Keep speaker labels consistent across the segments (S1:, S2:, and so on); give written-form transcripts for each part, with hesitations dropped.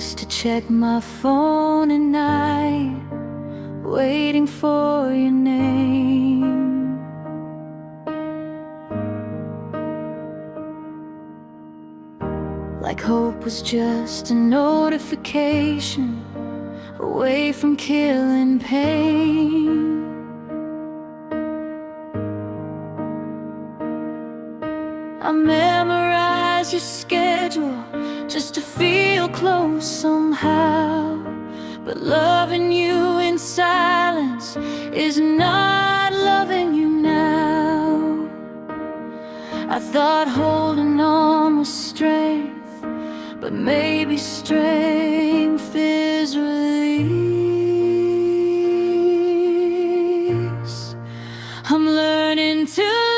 S1: used to check my phone at night, waiting for your name. Like hope was just a notification away from killing pain. I memorized your schedule just to feel close somehow, but loving you in silence is not loving you now. I thought holding on was strength, but maybe strength is release. I'm learning to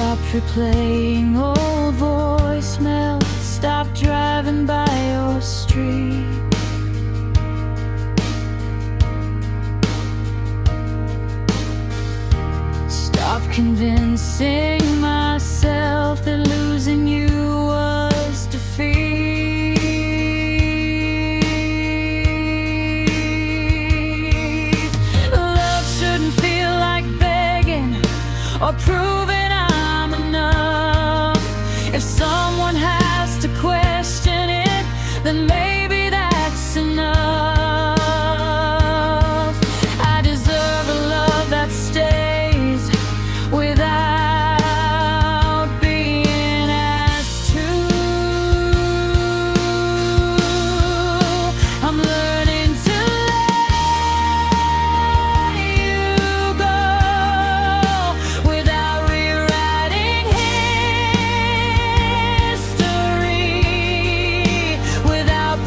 S1: stopped replaying old voicemails, stopped driving by your street. Stopped convincing myself that losing you was defeat. Love shouldn't feel like begging or proving if someone has to question it, then maybe that's enough. I deserve a love that stays without being asked to. I'm learning to let you go without rewriting history, without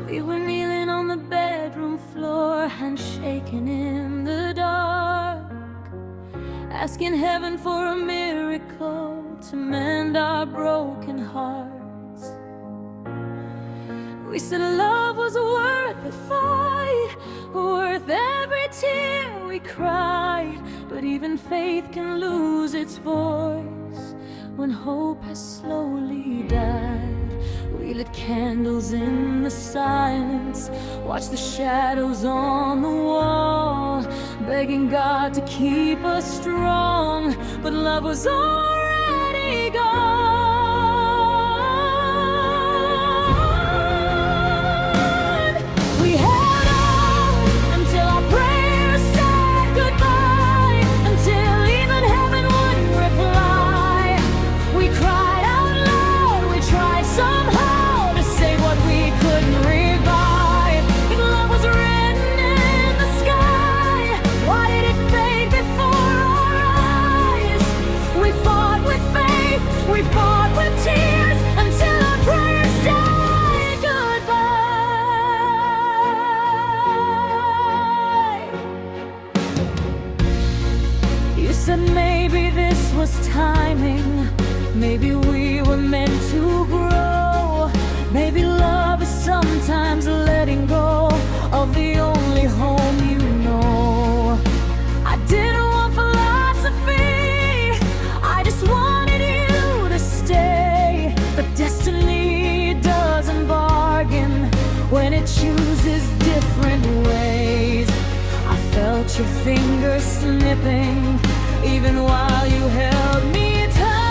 S1: We were kneeling on the bedroom floor, hands shaking in the dark, asking heaven for a miracle to mend our broken hearts. We said love was worth the fight, worth every tear we cried. But even faith can lose its voice when hope has slowly died. We lit candles in the silence, watched the shadows on the wall, begging God to keep us strong, but love was already gone. We held on until our prayers said goodbye, until even heaven wouldn't reply. We cried out loud, we tried somehow to say what we couldn't revive. But love was written in the sky. Why did it fade before our eyes? We fought with faith, we fought with tears, until our prayers said goodbye. You said maybe this was timing, maybe we were meant to grow. Maybe love is sometimes letting go of the only home you know. I didn't want philosophy, I just wanted you to stay. But destiny doesn't bargain when it chooses different ways. I felt your fingers slipping even while you held me tight.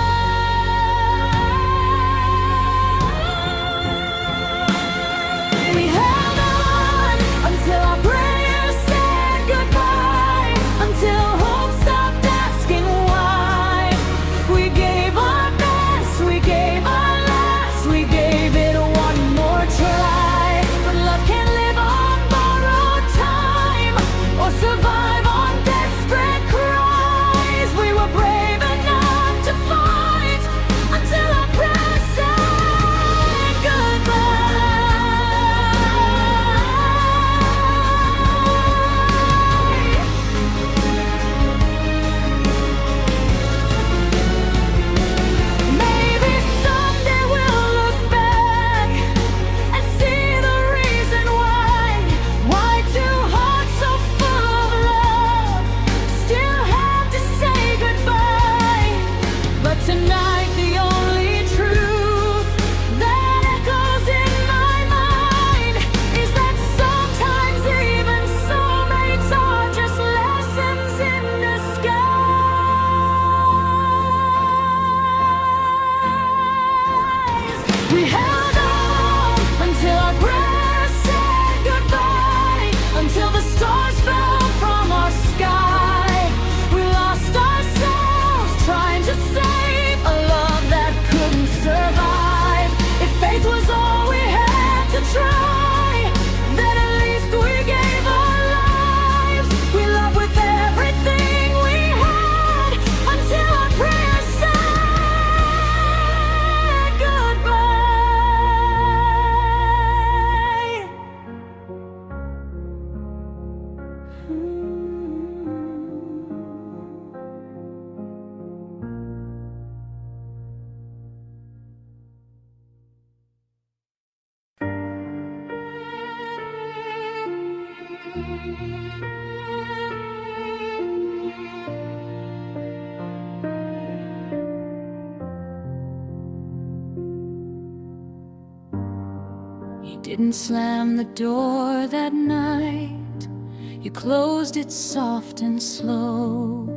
S1: We held on until our prayers said goodbye, until hope stopped asking why. We gave our best, we gave our last, we gave it one more try. But love can't live on borrowed time or survive on desperate cries. We were brave enough to fight until our prayers said goodbye. Maybe someday we'll look back and see the reason why two hearts so full of love still have to say goodbye. But tonight the only truth that echoes in my mind is that sometimes even soulmates are just lessons in disguise. We held on until our prayers said goodbye, until the stars fell from our sky. We lost ourselves trying to save a love that couldn't survive. If faith was all we had to try, then at least we gave our lives. We loved with everything we had until our prayers said goodbye. You didn't slam the door that night, you closed it soft and slow.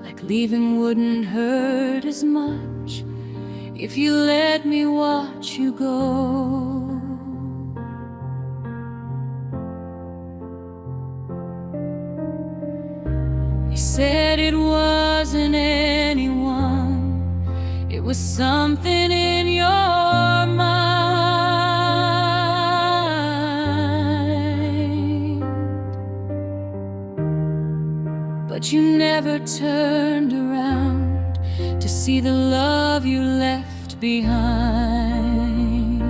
S1: Like leaving wouldn't hurt as much if you let me watch you go. You said it wasn't anyone, it was something in your mind. But you never turned around to see the love you left behind.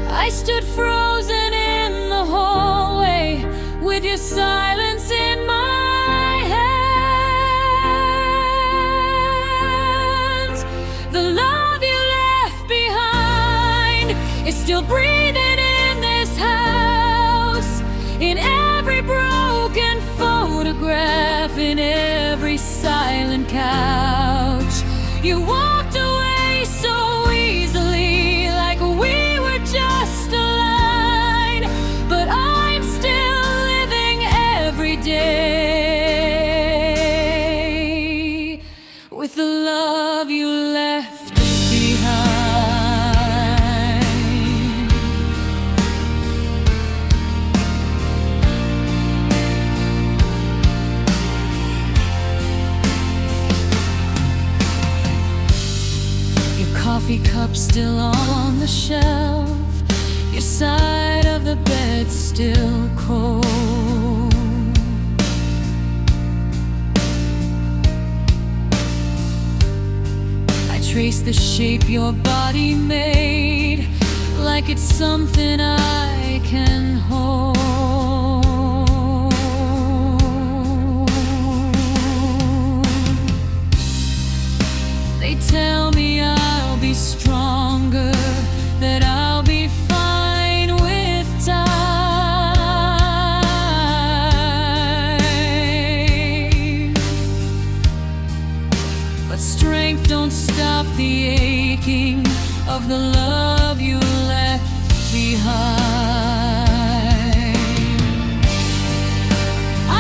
S1: I stood frozen in the hallway with your silence in my hands. The love you left behind is still breathing in this house, in every broken photograph, in every silent couch. You walked away so easily, like we were just a line, but I'm still living every day with the love you left behind. Your coffee cup still on the shelf, your side of the bed still cold. I trace the shape your body made, like it's something I can hold. They tell me I'll be stronger, that I'll be fine with time. But strength don't stop the aching of the love you left behind.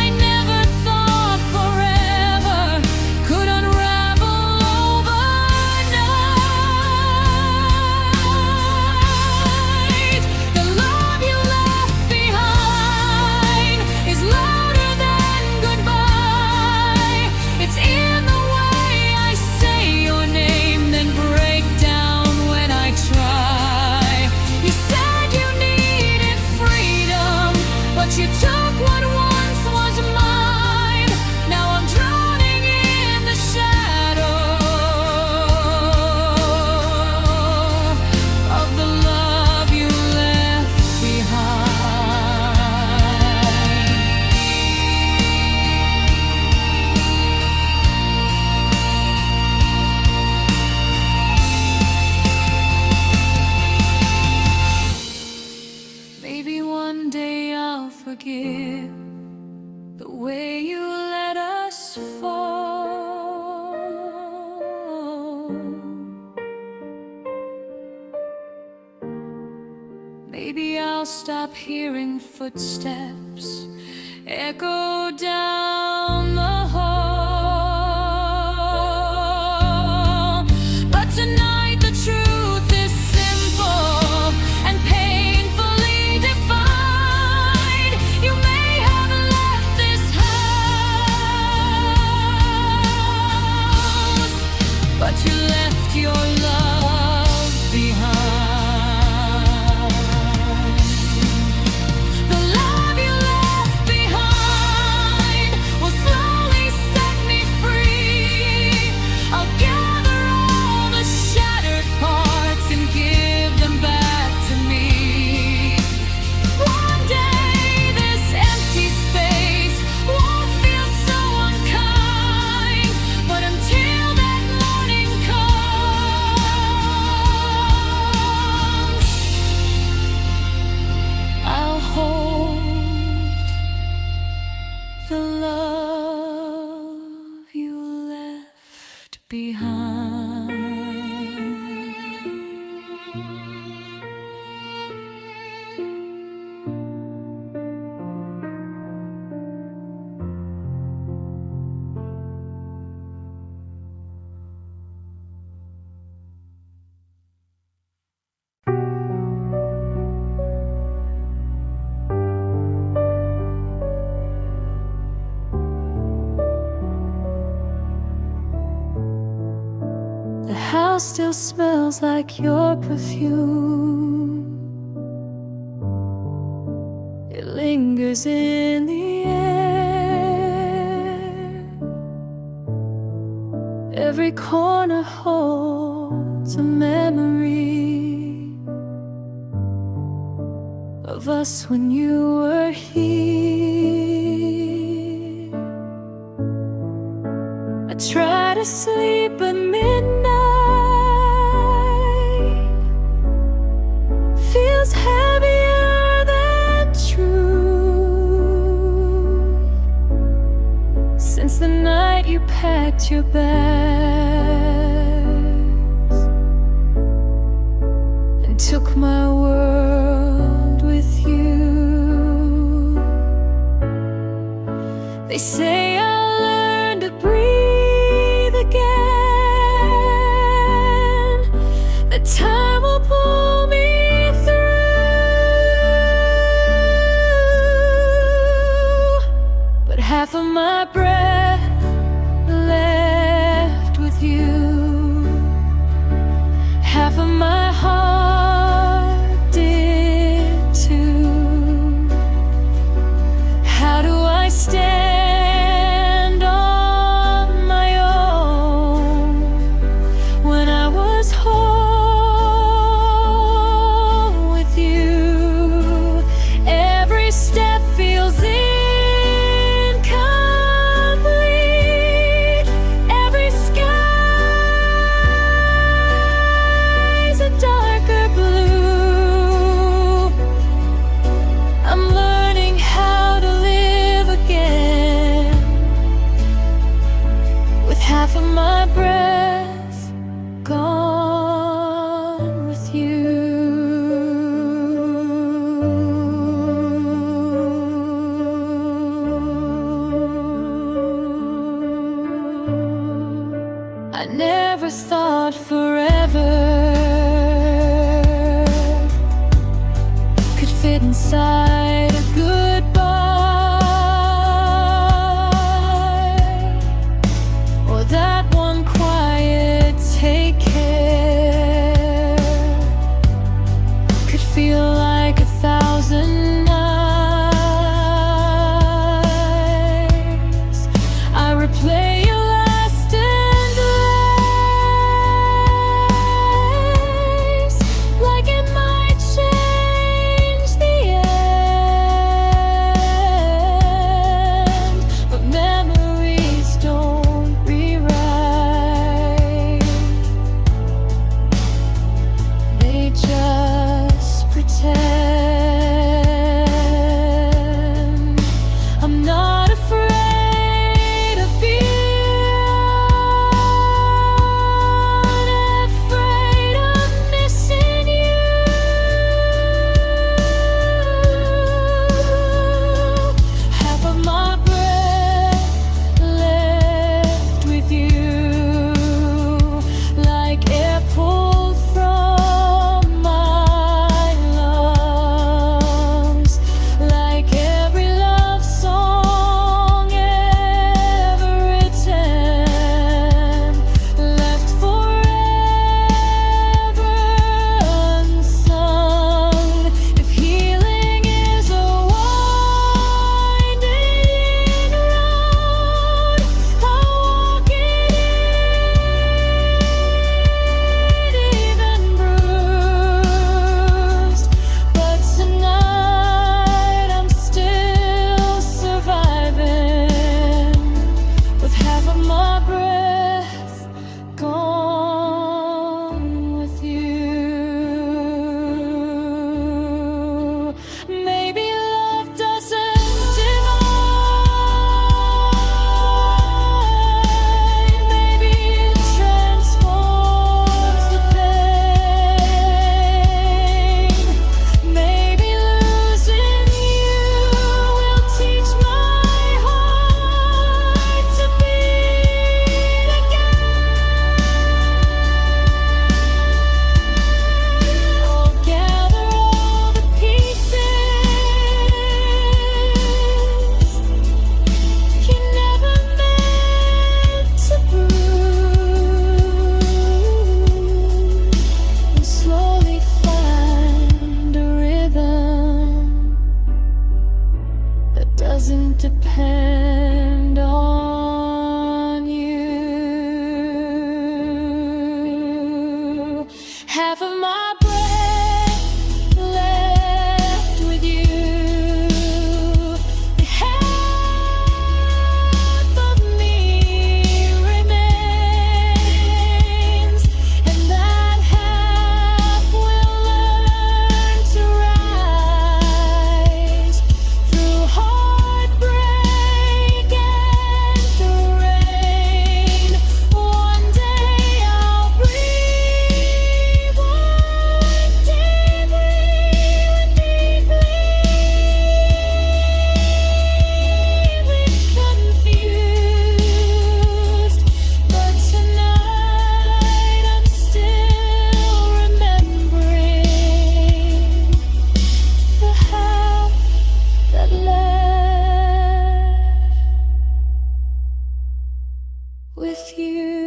S1: I never thought forever could unravel overnight. The love you left behind is louder than goodbye. It's in the way I say your name, then break down when I try. You said you needed freedom, but you took what once was mine. Now I'm drowning in the shadow of the love you left behind. Maybe one day I'll forgive the way you let us fall. Maybe I'll stop hearing footsteps echo down the hall. But tonight the truth is simple and painfully defined. You may have left this house, but you left your love behind. The love you left behind will slowly set me free. I'll gather all the shattered parts and give them back to me. One day this empty space won't feel so unkind, but until that morning comes, I'll hold the love you left behind. The house still smells like your perfume. It lingers in the air. Every corner holds a memory of us when you were here. I try to sleep at midnight, feels heavier than true, since the night you packed your bags and took my world with you. They say I'll learn to breathe again, that time will pull me through, but half of my breath left with you, half of my heart did too. How do I stand on my own when I was whole with you? Every step feels half of my breath gone with you. I never thought forever could fit inside a goodbye, that one quiet take care could feel like 1,000 nights. I replay your last and with you.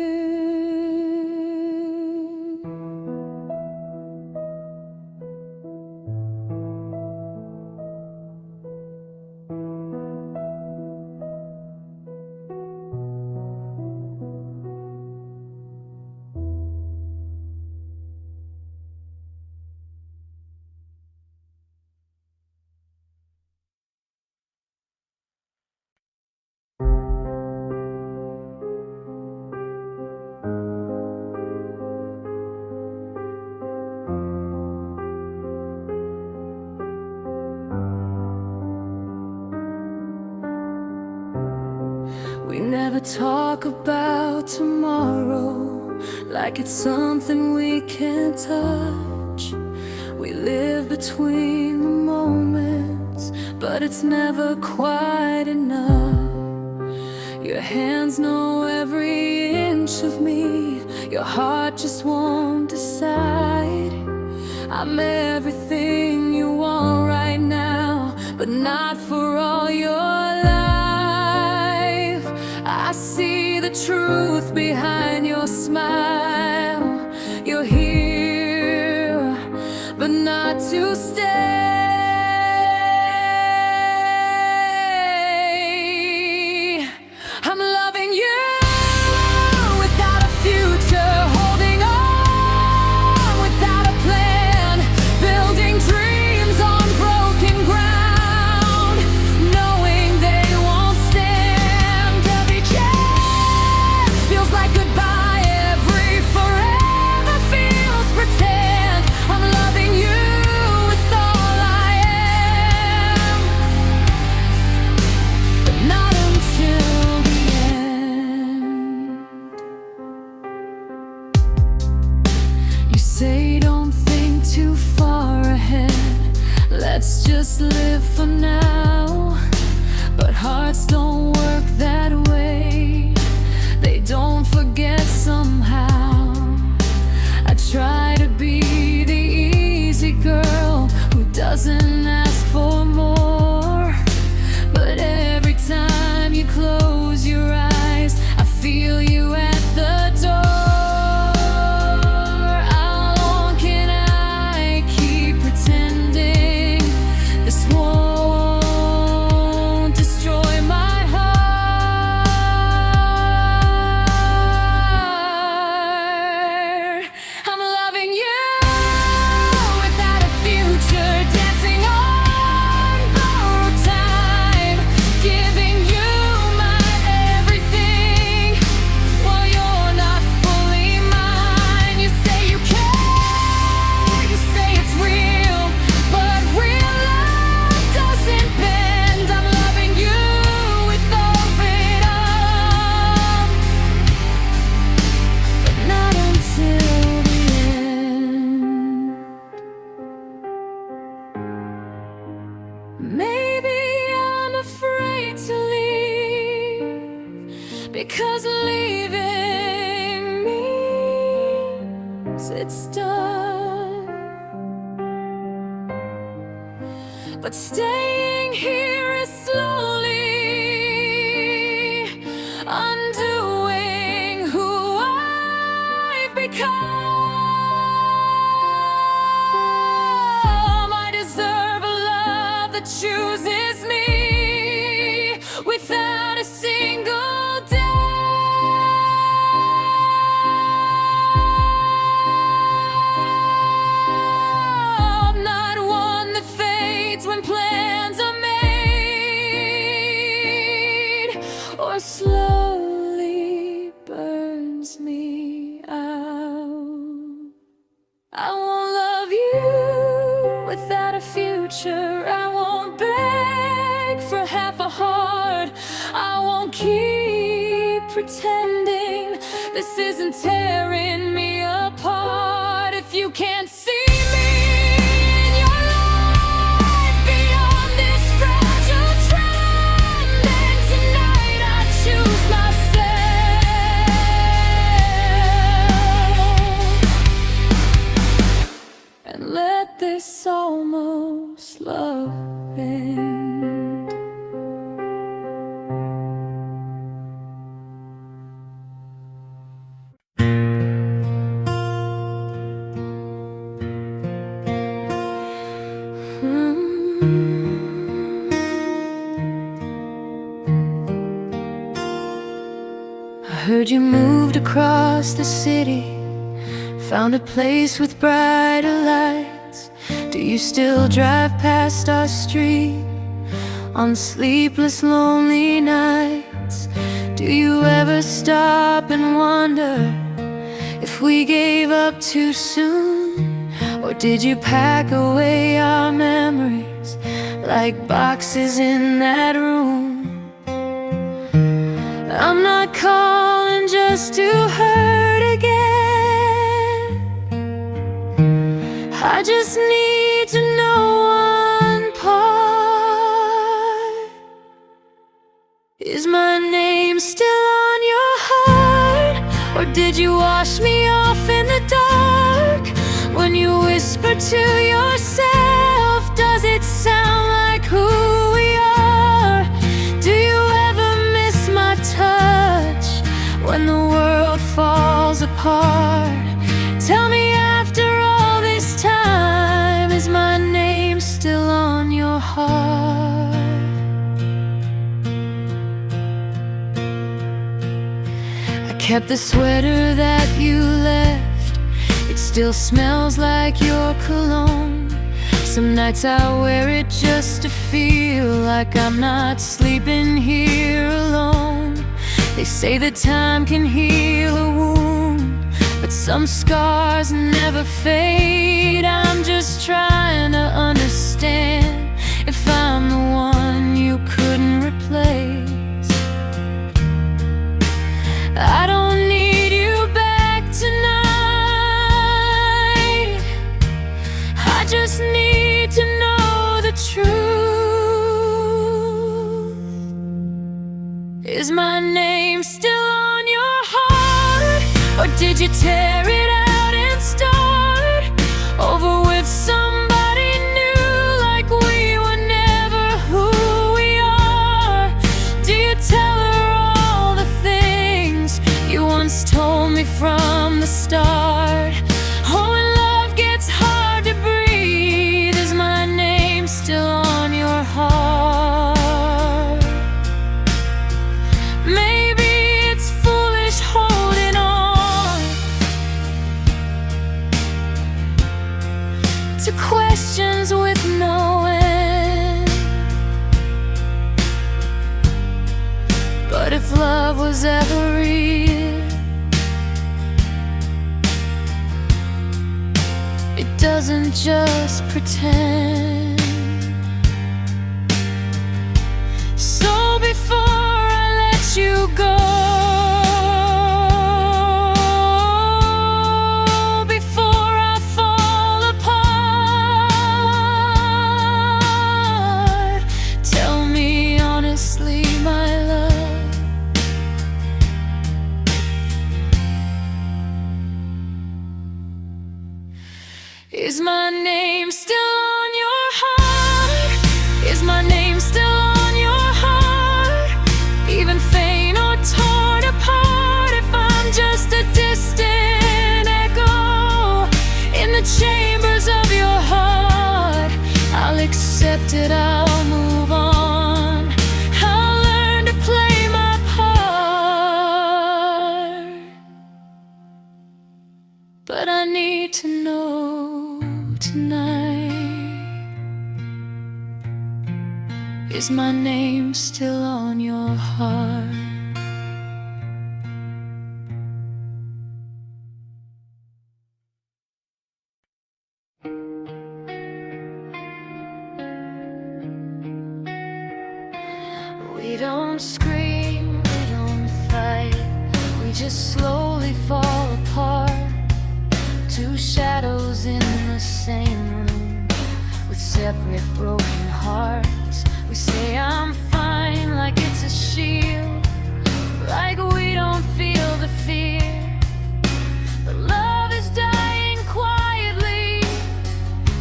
S1: We never talk about tomorrow like it's something we can't touch. We live between the moments, but it's never quite enough. Your hands know every inch of me, your heart just won't decide. I'm everything you want right now, but not for all your life. I see the truth behind your smile. You're here, but not to stay. I'm loving you without a future, holding on without a plan, building dreams on broken ground, knowing they won't stand. Every chance feels like goodbye, every forever feels pretend. I'm loving you with all I am, but not until the end. You say don't think too far ahead, let's just live for now. But hearts don't work that way, they don't forget somehow. I try to be the easy girl who doesn't ask for more, but every time you close your eyes, I feel you at the door. How long can I keep pretending this won't destroy my heart? I'm loving you without a future, dancing on borrowed time, giving you my everything while you're not fully mine. You say you care, you say it's real, but real love doesn't bend. I'm loving you with open arms, but not until the end. Maybe I'm afraid to leave, because leaving means it's done. But staying here is slowly undoing who I've become. I deserve a love that chooses me without a single doubt. Not one that fades when plans are made, or slowly burns me out. I won't love you without a future. I won't beg for half a heart. I won't keep pretending this isn't tearing me apart. If you can't see me in your life beyond this fragile trend, then tonight I choose myself and let this almost love end. Heard you moved across the city, found a place with brighter lights. Do you still drive past our street on sleepless, lonely nights? Do you ever stop and wonder if we gave up too soon? Or did you pack away our memories like boxes in that room? I'm not calling just to hurt again. I just need to know one part. Is my name still on your heart? Or did you wash me off in the dark? When you whisper to yourself, does it sound like who we are? Do you ever miss my touch when the world falls apart? Tell me, after all this time, is my name still on your heart? I kept the sweater that you left. It still smells like your cologne. Some nights I wear it just to feel like I'm not sleeping here alone. They say that time can heal a wound, but some scars never fade. I'm just trying to understand if I'm the one you couldn't replace. I don't need you back tonight. I just need to know the truth. Is my name still on your heart? Or did you tear it out and start over with somebody new, like we were never who we are? Do you tell her all the things you once told me from the start? Oh, when love gets hard to breathe, is my name still on your heart? Maybe it's foolish holding on to questions with no end. But if love was ever real, it doesn't just pretend. So before I let you go, before I fall apart, tell me honestly, my love, is my name still on your heart? Is my name still on your heart? Even faint or torn apart, if I'm just a distant echo in the chambers of your heart, I'll accept it, I'll move on. I'll learn to play my part. But I need to know tonight, is my name still on your heart? We don't scream, we don't fight, we just slowly fall apart. Two shadows in the same room with separate broken hearts. We say I'm fine like it's a shield, like we don't feel the fear. But love is dying quietly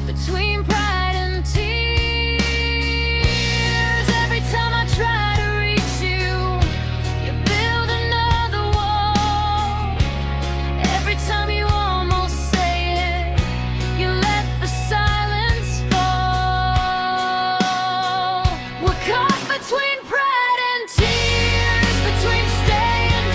S1: between pride and tears. Every time I try to reach you, you build another wall. Every time you almost say it, you let the silence fall. We're caught between pride and tears, between staying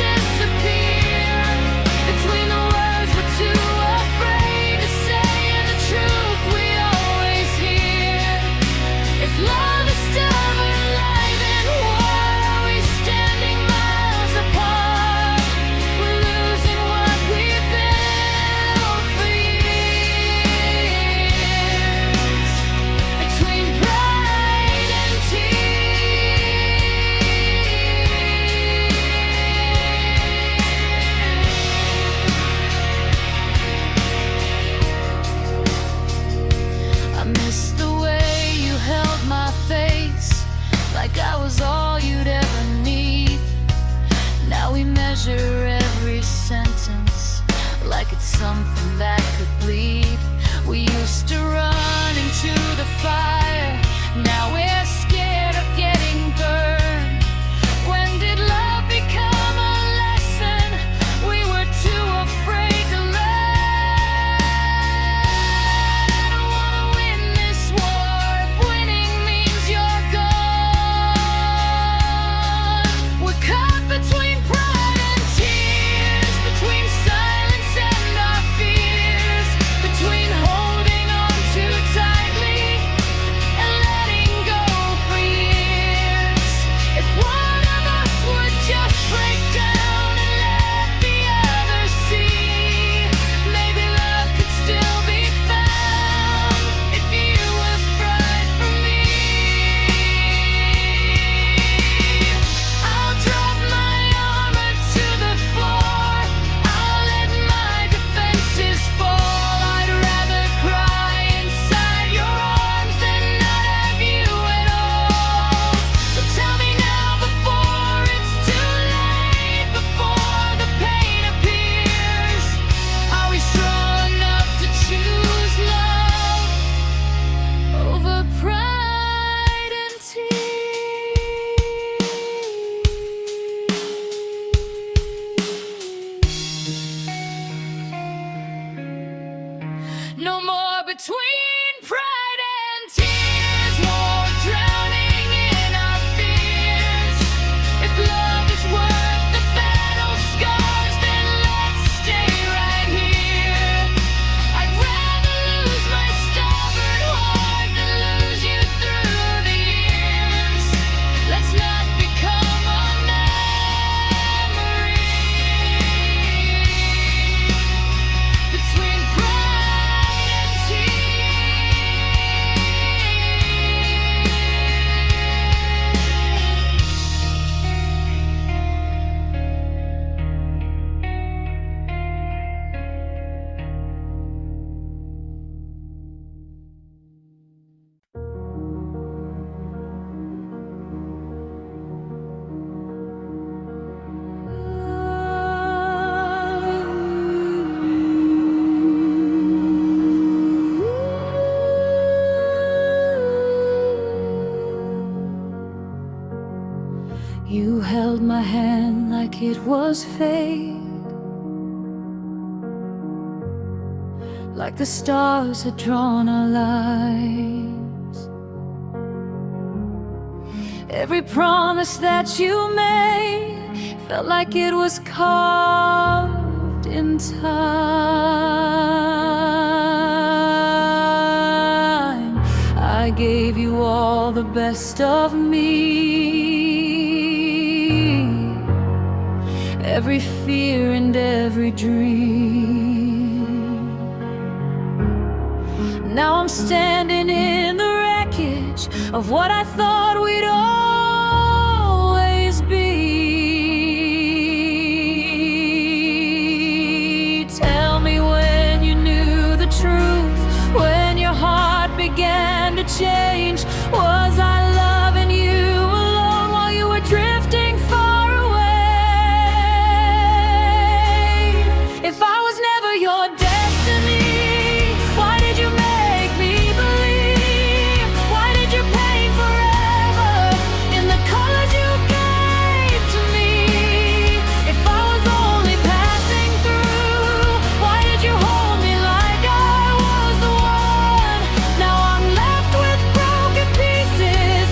S1: measure every sentence like it's something that could bleed. We used to run into the fire, now we're scared of getting burned. When did love become a lesson we were too afraid to learn? I don't wanna win this war if winning means you're gone. We're caught between pride and tears, between silence and our fears, between holding on too tightly and letting go for years. If one of us would just break down and let the other see, maybe love could still be found if you would fight for me. I'll drop my armor to the floor, I'll let my defenses fall. I'd rather cry inside your arms than not have you at all. So tell me now before it's too late, before the pain appears, are we strong enough to choose love over pride and tears? No more between pride and tears, more drowning in our fears. If love is worth the battle scars, then let's stay right here. I'd rather lose my stubborn heart than lose you through the years. Let's not become a memory. Between pride and You held my hand like it was fate, like the stars had drawn our lives. Every promise that you made felt like it was carved in time. I gave you all the best of me, every fear and every dream. Now I'm standing in the wreckage of what I thought we'd always be. Tell me when you knew the truth, when your heart began to change. Was I loving you alone while you were drifting far away? If I was never your destiny, why did you make me believe? Why did you paint forever in the colors you gave to me? If I was only passing through, why did you hold me like I was the one? Now I'm left with broken pieces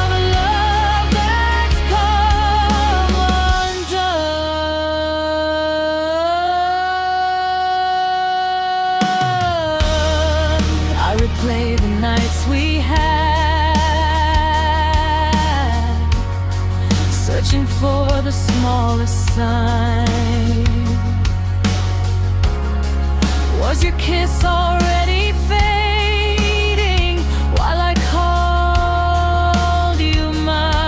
S1: of a love that's come undone. I replay the nights we had, searching for the smallest sign. Was your kiss already fading while I called you mine?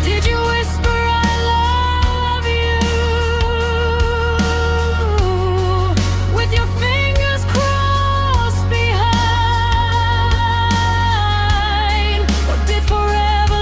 S1: Did you whisper I love you with your fingers crossed behind? Or did forever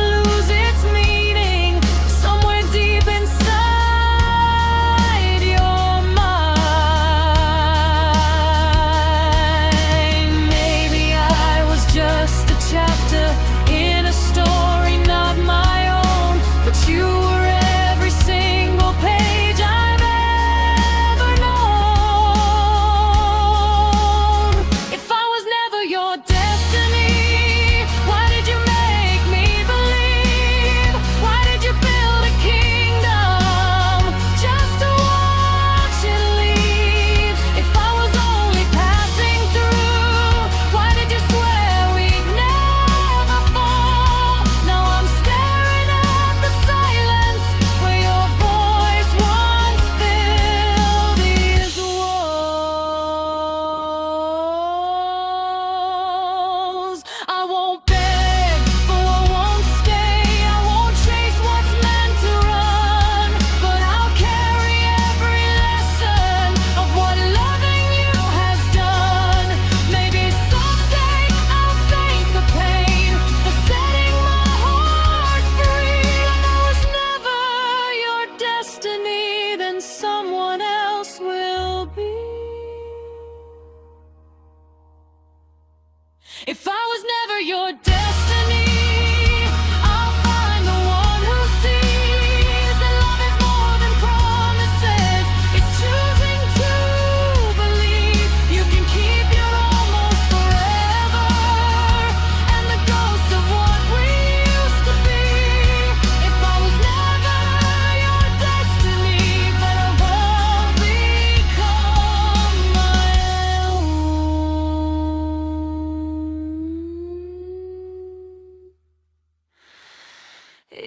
S1: I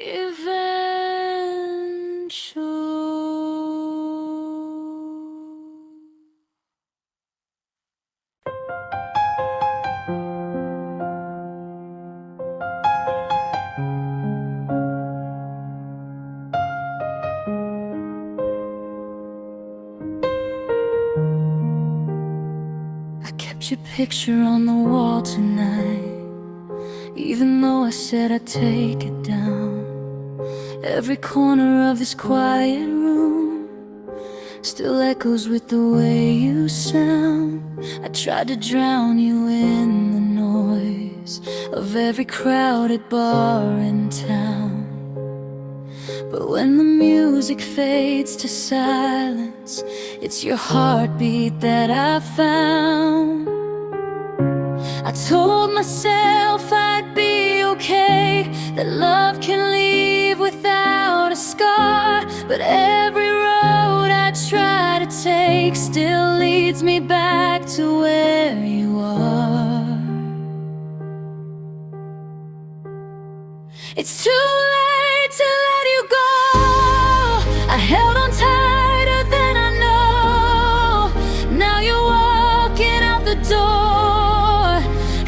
S1: kept your picture on the wall tonight, even though I said I'd take it down. Every corner of this quiet room still echoes with the way you sound. I tried to drown you in the noise of every crowded bar in town. But when the music fades to silence, it's your heartbeat that I found. I told myself I'd be okay, that love can leave without a scar. But every road I try to take still leads me back to where you are. It's too late to let you go. I held on tighter than I know. Now you're walking out the door,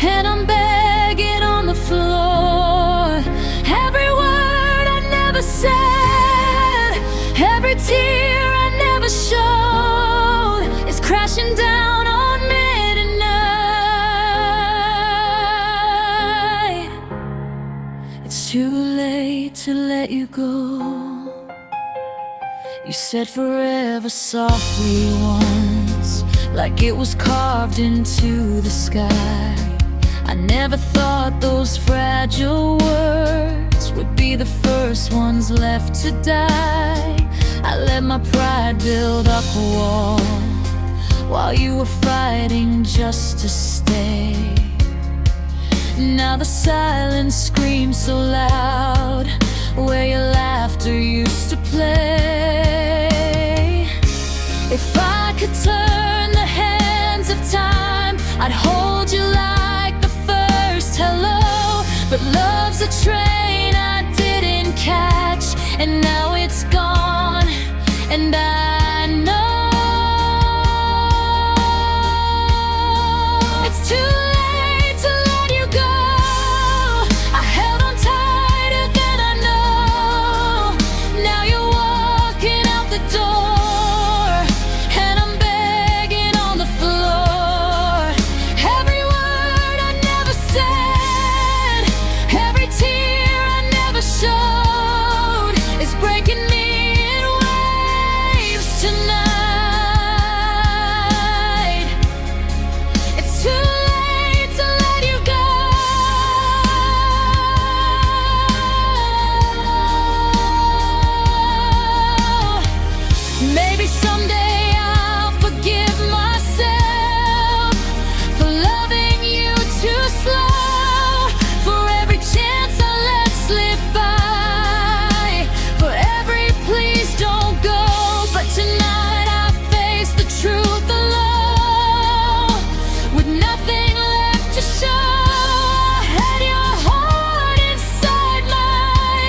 S1: and I'm begging on the floor. Every word I never said, every tear I never showed, is crashing down on me tonight. It's too late to let you go. You said forever softly once, like it was carved into the sky. I never thought those fragile words would be the first ones left to die. I let my pride build up a wall while you were fighting just to stay. Now the silence screams so loud where your laughter used to play. If I could turn the hands of time, I'd hold you like the first hello. But love's a train I didn't catch, and now it's gone, and I know it's too late to let you go. I held on tighter than I know. Now you're walking out the door, and I'm begging on the floor. Every word I never said, every tear I never showed, is breaking me in waves tonight. It's too late to let you go. Maybe someday I'll forgive myself for loving you too slow, for every chance I let slip by, for every please don't go. But tonight I face the truth alone, with nothing left to show. I had your heart inside my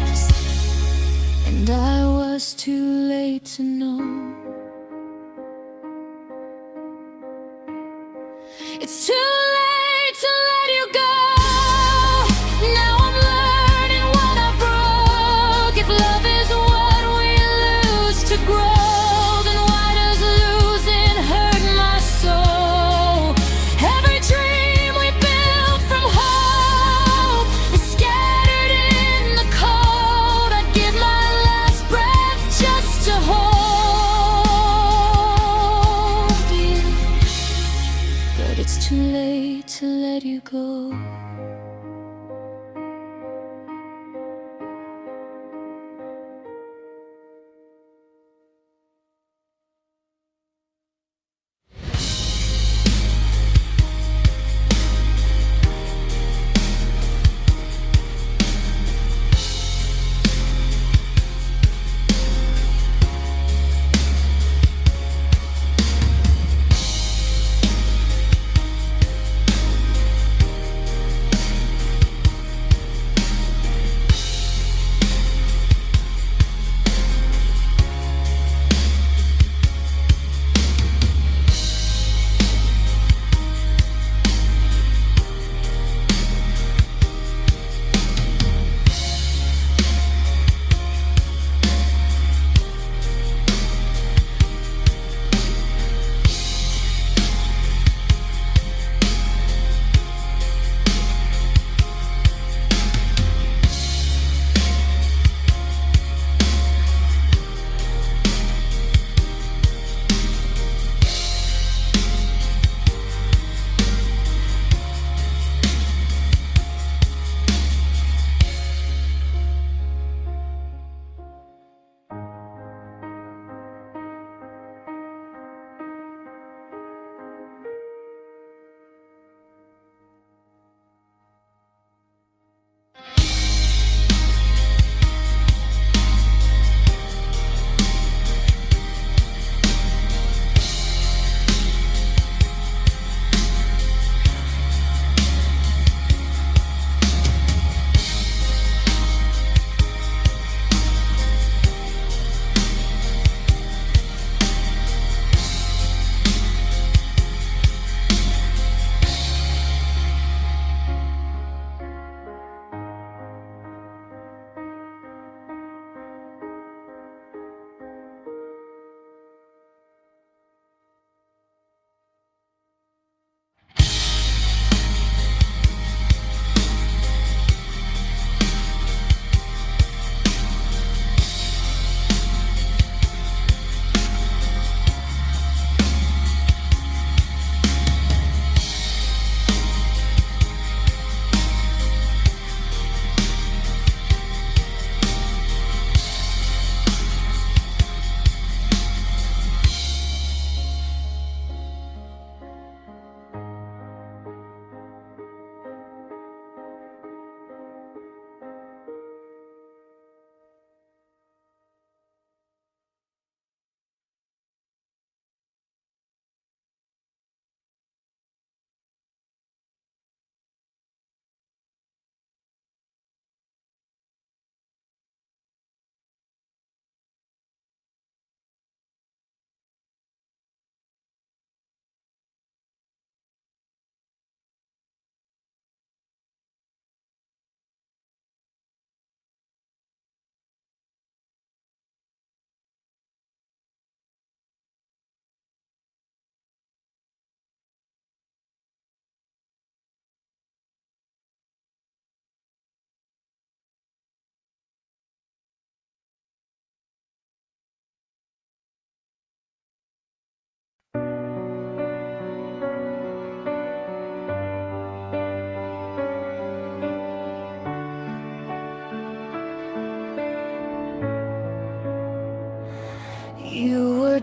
S1: hands, and I was too late to know. It's too late to let you go. Now I'm learning what I broke. If love is what we lose to grow, then why does losing hurt my soul? Every dream we built from hope is scattered in the cold. I'd give my last breath just to hold you, but it's too late to let you go.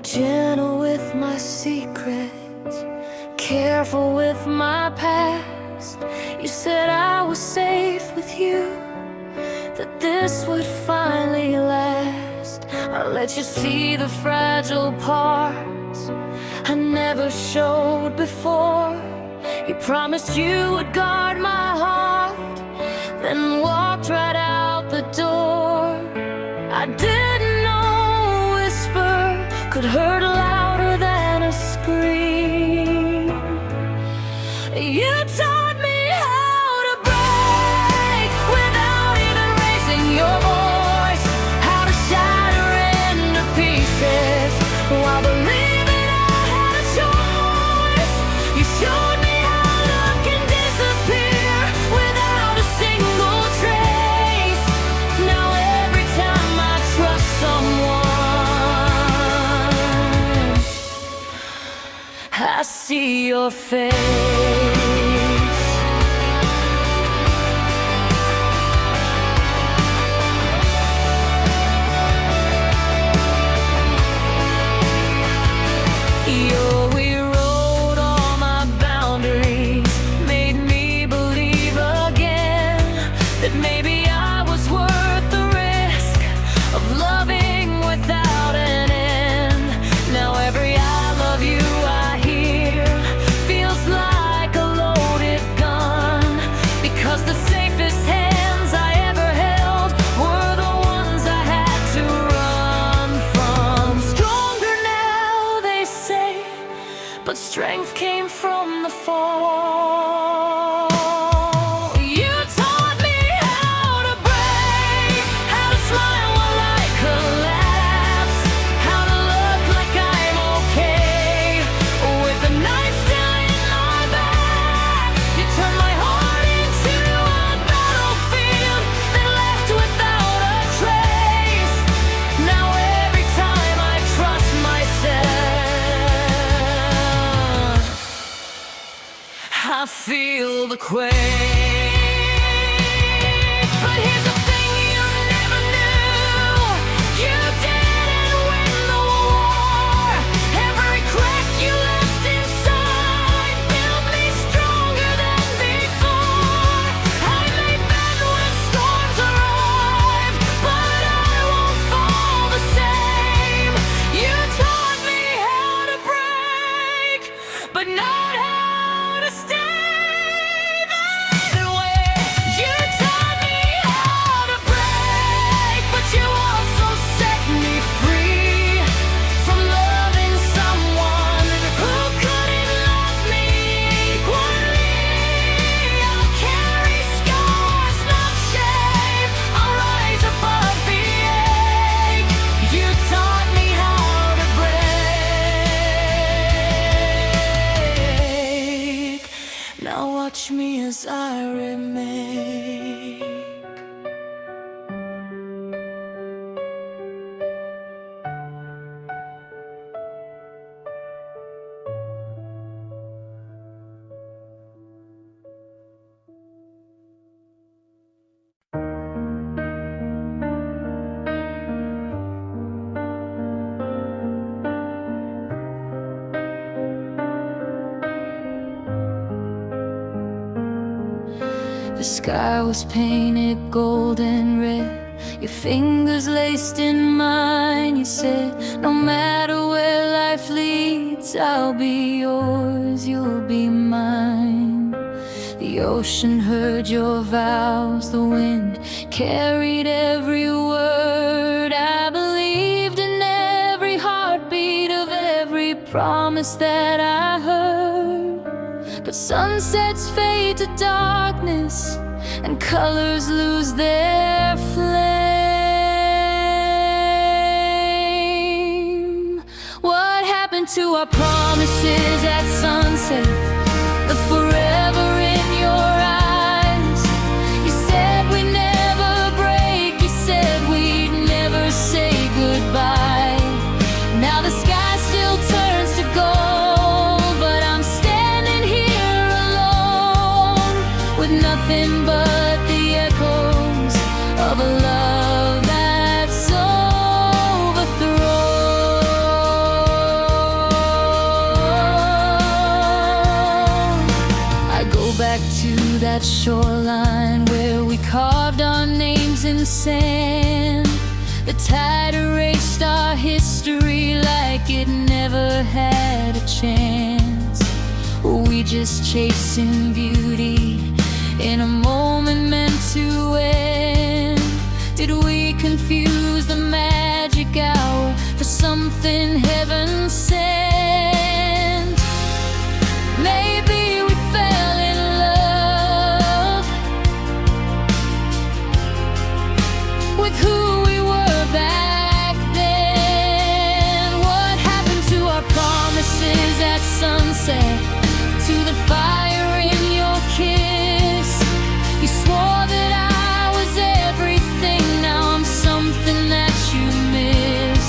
S1: gentle with my secrets, careful with my past. You said I was safe with you, that this would finally last. I let you see the fragile parts I never showed before. You promised you would guard my heart, then walked right out the door. I didn't know a whisper could hurt louder than a scream. You taught me how to break without even raising your voice, how to shatter into pieces while believing I had a choice. You showed me how love can disappear without a single trace. Now every time I trust someone, I see your face. You rewrote all my boundaries, made me believe again that maybe I was worth the risk of loving without an end. Now every I love you I hear feels like a loaded gun, because the safest hands I ever held were the ones I had to run from. Stronger now, they say, but strength came from the fall. You taught me how to break, how to smile while I collapse, how to look like I'm okay with the knife still in my back. You turned my heart into a battlefield that left without a trace. Now every time I trust myself, I feel the quake. But here's the thing you never knew: you didn't win the war. Every crack you left inside built me stronger than before. I may bend when storms arrive, but I won't fall the same. You taught me how to break, but not how to stay that way. You taught me how to break, but you also set me free from loving someone who couldn't love me equally. I'll carry scars, not shame. I'll rise above the ache. You taught me how to break. Now watch me as I remake. The sky was painted golden red, your fingers laced in mine. You said, no matter where life leads, I'll be yours, you'll be mine. The ocean heard your vows, the wind carried every word. I believed in every heartbeat of every promise that I heard. But sunsets fade to darkness and colors lose their flame. What happened to our promises at sunset? The forever in your eyes. You said we'd never break, you said we'd never say goodbye. Now the sky still turns to gold, but I'm standing here alone with nothing but the echoes of a love that's overthrown. that shoreline where we carved our names in sand. The tide erased our history like it never had a chance. We just chasing beauty in a moment meant to end. Did we confuse the magic hour for something heaven sent? Maybe we fell in love with who we were back then. What happened to our promises at sunset? To the fire in your kiss? You swore that I was everything. Now I'm something that you miss.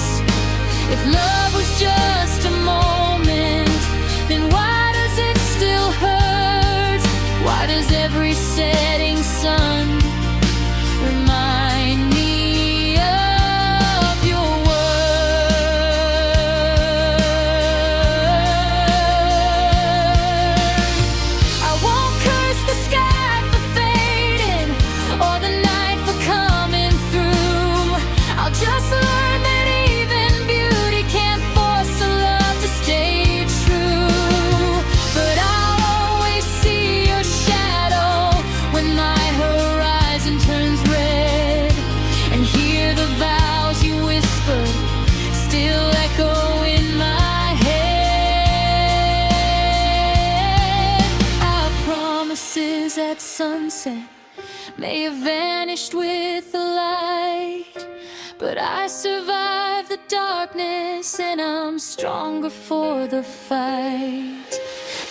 S1: If love was just a moment, then why does it still hurt? Why does every setting sun remind me of your words? I won't curse the sky for fading or the night for coming through. I'll just learn that even beauty can't force a love to stay true. But I'll always see your shadow when my horizon turns red, and hear the vows you whispered still echo in my head. Our promises at sunset may have vanished with the light, but I survived the darkness and I'm stronger for the fight.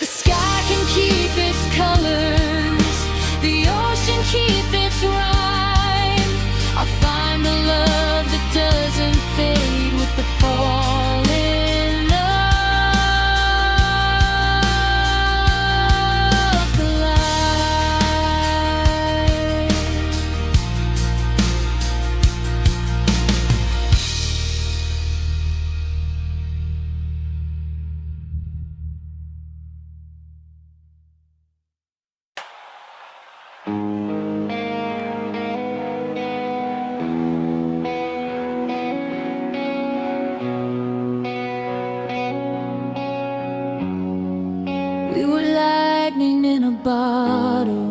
S1: The sky can keep its colors, the ocean keep its rhyme. I'll find the love that doesn't fade with the falling of the light. We were lightning in a bottle.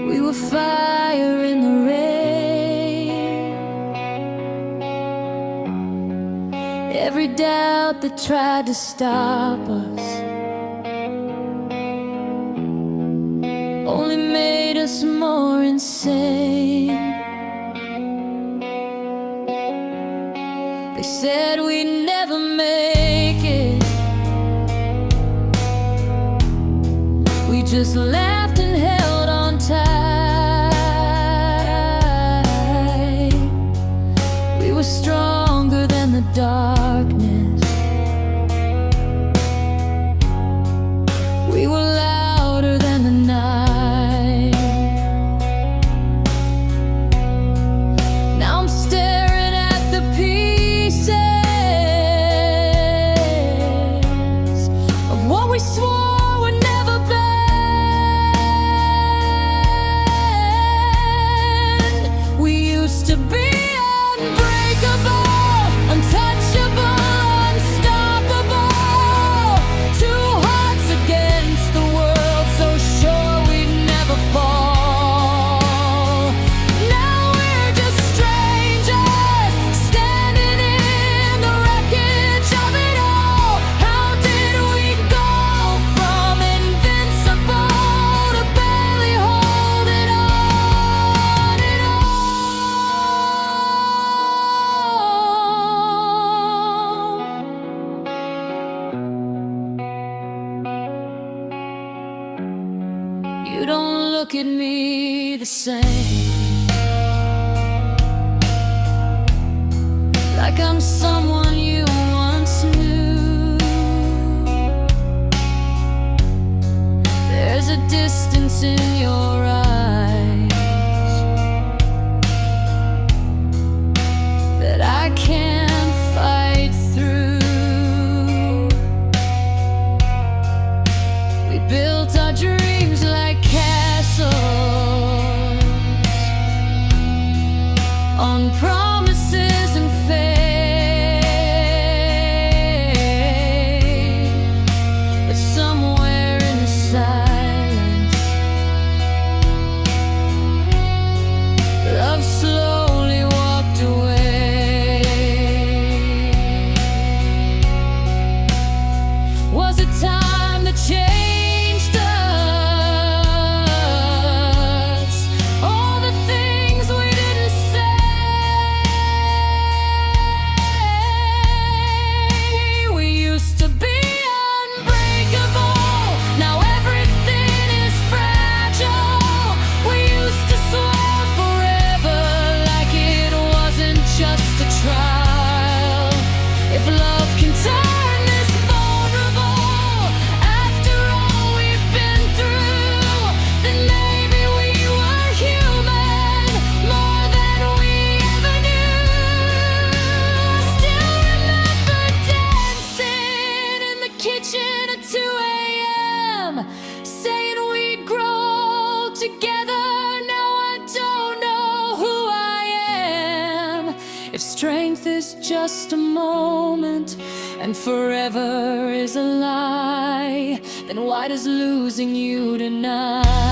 S1: We were fire in the rain. Every doubt that tried to stop us only made us more insane. They said we'd never make it. We just laughed and held on tight. We were stronger than the darkness. We were louder than the night. Now I'm staring at the pieces of what we swore would never bend. We used to be unbreakable, untouchable, unstoppable. Two hearts against the world, so sure we'd never fall. Now we're just strangers, standing in the wreckage of it all. How did we go from invincible to barely holding on at all? You don't look at me the same, like I'm someone you once knew. There's a distance in your eyes that I can't fight through. built our dreams like castles on promises and faith, but somewhere in the silence, love slowly walked away. Was it time that changed us? All the things we didn't say. We used to be unbreakable, now everything is fragile. We used to swear forever like it wasn't just a trial. If love can turn this vulnerable, after all we've been through, then maybe we were human, more than we ever knew. I still remember dancing in the kitchen at 2 a.m., saying we'd grow together. Now I don't know who I am. If strength is just a moment and forever is a lie, then why does losing you tonight